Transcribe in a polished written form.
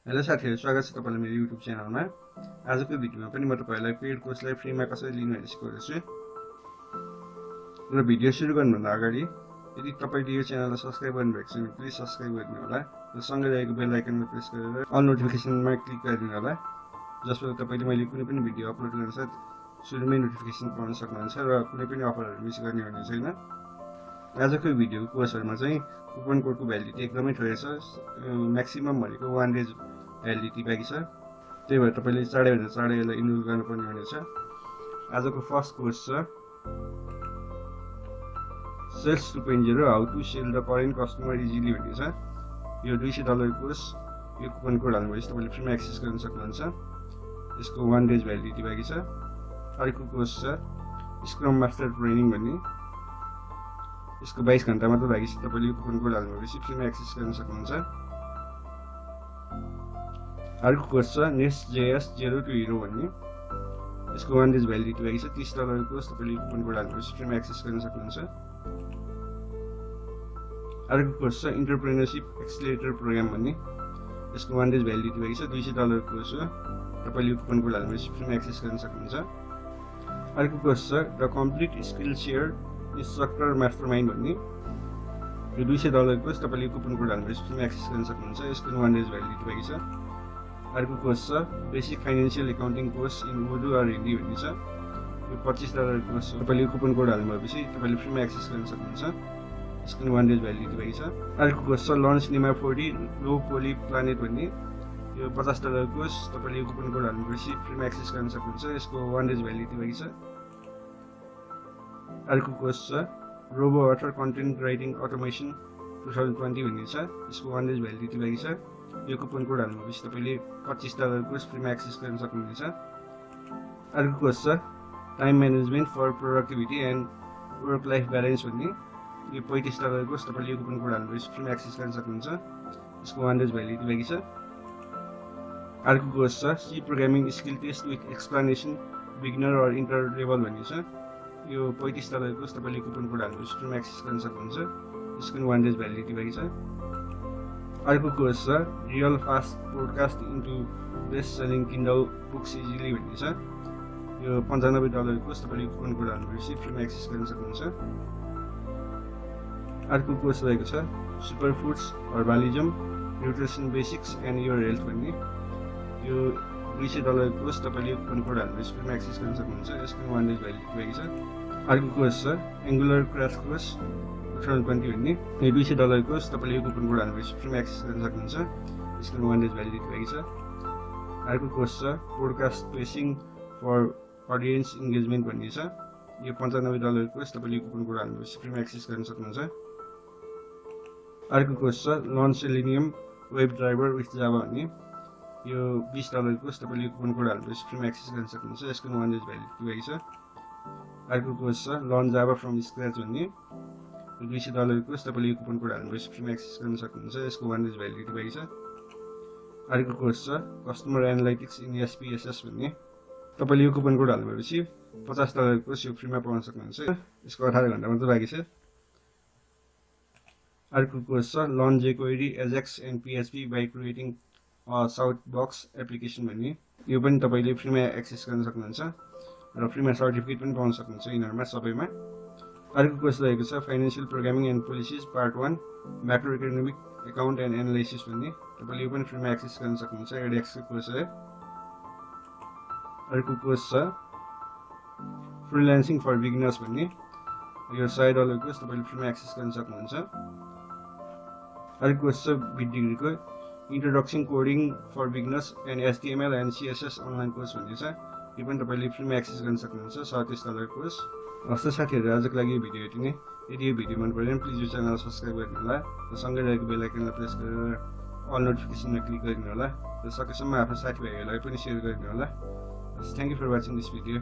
Hello साथीहरु, स्वागत छ तपाईलाई मेरो YouTube च्यानलमा। आजको भिडियोमा पनि म तपाईलाई पेड कोर्सलाई फ्रीमा कसरी लिनु भनेर सिकाउँछु। र भिडियो सुरु गर्नुभन्दा अगाडि यदि तपाईले यो च्यानललाई सब्स्क्राइब गर्नुभएको छैन भने प्लिज सब्स्क्राइब गर्नु होला र सँगै रहेको बेल आइकनमा प्रेस गरेर अल नोटिफिकेसनमा क्लिक गरिदिनु होला, जसबाट तपाईले मैले कुनै पनि भिडियो अपलोड गर्नसाथ सुरुमै नोटिफिकेसन पाउन सक्नुहुन्छ र कुनै पनि अफरहरु मिस गर्ने हुने छैन। आजको भिडियो कोर्सहरुमा चाहिँ कुपन कोडको भ्यालिडिटी एकदमै थोरै छ। म्याक्सिमम भनेको 1 डेज भ्यालिडिटी बाँकी छ। त्यही भएर तपाईले चाँडैभन्दा चाँडै यसलाई इनरोल गर्नुपर्ने हुनेछ। आजको फर्स्ट कोर्स छ sales 2.0 how to sell the current customer easily भन्ने छ। यो $200 कोर्स। यो कुपन कोड हाल्नुभएपछि तपाईले फ्रीमा एक्सेस गर्न सक्नुहुन्छ। यसको 1 डेज भ्यालिडिटी बाँकी छ। अर्को कोर्स छ स्क्रम मास्टर ट्रेनिङ भन्ने। यसको 22 घण्टा मात्र बाँकी छ। तपाईले यो कुपन कोड हाल्नुभएपछि फ्रीमा एक्सेस गर्न सक्नुहुन्छ। अर्को कोर्स छ NestJS 0 to Hero भन्ने। यसको 1 डेज भ्यालिडिटी बाँकी छ। $30 कोर्स। तपाईले कुपन कोड हाल्नुभएपछि फ्रीमा एक्सेस गर्न सक्नुहुन्छ। अर्को कोर्स छ Entrepreneurship Accelerator प्रोग्राम भन्ने। यसको 1 डेज भ्यालिडिटी बाँकी छ। $200 कोर्स हो। तपाईले यो कुपन कोड हाल्नुभएपछि फ्रीमा एक्सेस गर्न सक्नुहुन्छ। अर्को कोर्स छ the complete Skillshare Instructor Mastermind भन्ने। यो $200 कोर्स। तपाईले कुपन कोड हाल्नुभएपछि फ्रीमा एक्सेस गर्न सक्नुहुन्छ। यसको 1 डेज भ्यालिडिटी बाँकी छ। अर्को कोर्स छ basic financial accounting course in Urdu और हिन्दी भन्ने छ। यो $25 कोर्स हो। तपाईले कुपन कोड हाल्नुभएपछि तपाईले फ्रीमा एक्सेस गर्न सक्नुहुन्छ। यसको 1 डेज भ्यालिडिटी बाँकी छ। अर्को कोर्स छ लन्च निमा 40 लो पोली प्लानेट भन्ने। यो $50 कोर्स। तपाईले कुपन कोड हाल्नुभएपछि फ्रीमा एक्सेस गर्न सक्नुहुन्छ। यसको 1 डेज भ्यालिडिटी बाँकी छ। अर्को कोर्स छ RoboAuthor कन्टेन्ट राइटिङ अटोमेसन 2020 भन्ने छ। यसको 1 डेज भ्यालिडिटी बाँकी छ। यो कुपन कोड हाल्नुभएपछि तपाईले $25 कोर्स फ्रीमा एक्सेस गर्न सक्नुहुनेछ। अर्को कोर्स छ time management for productivity and work life balance भन्ने। यो $35 कोर्स। तपाईले यो कुपन कोड हाल्नुभएपछि फ्रीमा एक्सेस गर्न सक्नुहुन्छ। यसको 1 डेज भ्यालिडिटी बाँकी छ। अर्को कोर्स छ C programming skill test with explanation beginner और इन्टर लेभल भन्ने छ। यो $35 कोर्स। तपाईले कुपन कोड हाल्नुभएपछि फ्रीमा एक्सेस गर्न सक्नुहुन्छ। यसको 1 डेज भ्यालिडिटी बाँकी छ। अर्को कोर्स छ real fast podcast into best selling Kindle books easily भन्ने छ। यो $95 कोर्स। तपाईले कुपन कोड हाल्नुभएपछि फ्रीमा एक्सेस गर्न सक्नुहुन्छ। अर्को कोर्स रहेको छ superfoods herbalism nutrition basics and your health भन्ने। यो $200 कोर्स। तपाईले कुपन कोड हाल्नुभएपछि फ्रीमा एक्सेस गर्न सक्नुहुन्छ। यसको 1 डेज भ्यालिडिटी बाँकी छ। अर्को कोर्स छ एङ्गुलर क्र्यास कोर्स 2020 भन्ने। यो $200 कोर्स। तपाईले यो कुपन कोड हाल्नुभएपछि फ्रीमा एक्सेस गर्न सक्नुहुन्छ। यसको 1 डेज भ्यालिडिटी बाँकी छ। अर्को कोर्स छ पोडकास्ट पेसिङ फर अडियन्स इन्गेजमेन्ट भन्ने छ। यो $95 कोर्स। तपाईले यो कुपन कोड हाल्नुभएपछि फ्रीमा एक्सेस गर्न सक्नुहुन्छ। अर्को कोर्स छ learn selenium web driver with Java भन्ने। यो $20 कोर्स। तपाईले कुपन कोड हाल्नुभएपछि फ्रीमा एक्सेस गर्न सक्नुहुन्छ। यसको 1 डेज भ्यालिडिटी बाँकी छ। अर्को कोर्स छ लर्न जावा फ्रम स्क्रैच भन्ने। यो $200 कोर्स। तपाईले यो कुपन कोड हाल्नुभएपछि फ्रीमा एक्सेस गर्न सक्नुहुन्छ। यसको 1 डेज भ्यालिडिटी बाँकी छ। अर्को कोर्स छ कस्टमर एनालाइटिक्स इन SPSS भन्ने। तपाईले यो कुपन कोड हाल्नुभएपछि $50 कोर्स यो फ्रीमा पाउन सक्नुहुन्छ। यसको 18 घण्टा मात्र बाँकी छ। अर्को कोर्स छ learn jQuery Ajax and PHP by creating shout box application भन्ने। यो पनि तपाईले फ्रीमा एक्सेस गर्न सक्नुहुन्छ र फ्रीमा सर्टिफिकेट पनि पाउन सक्नुहुन्छ यिनीहरुमा सबैमा। अर्को कोर्स रहेको छ financial programming and policies part 1 macro economic account and analysis भन्ने। तपाईले यो पनि फ्रीमा एक्सेस गर्न सक्नुहुन्छ। एडएक्स को कोर्स हो। अर्को कोर्स छ फ्रीलान्सिङ फर बिगिनर्स भन्ने। यो $100 कोर्स। तपाईले फ्रीमा एक्सेस गर्न सक्नुहुन्छ। अर्को कोर्स छ बिट डिग्रीको introduction coding for beginners and HTML and CSS online course भन्ने छ। यो पनि तपाईले फ्रीमा एक्सेस गर्न सक्नुहुन्छ। $37 कोर्स। हस् साथीहरु, आजको लागि यो भिडियो यति नै। यदि यो भिडियो मन पऱ्यो भने प्लिज यो च्यानल सब्स्क्राइब गर्नु होला र सँगै रहेको बेल आइकनलाई प्रेस गरेर अल नोटिफिकेसनमा क्लिक गरिदिनु होला र सकेसम्म आफ्नो साथीभाइहरूलाई पनि सेयर गरिदिनु होला। Thank you for watching this video.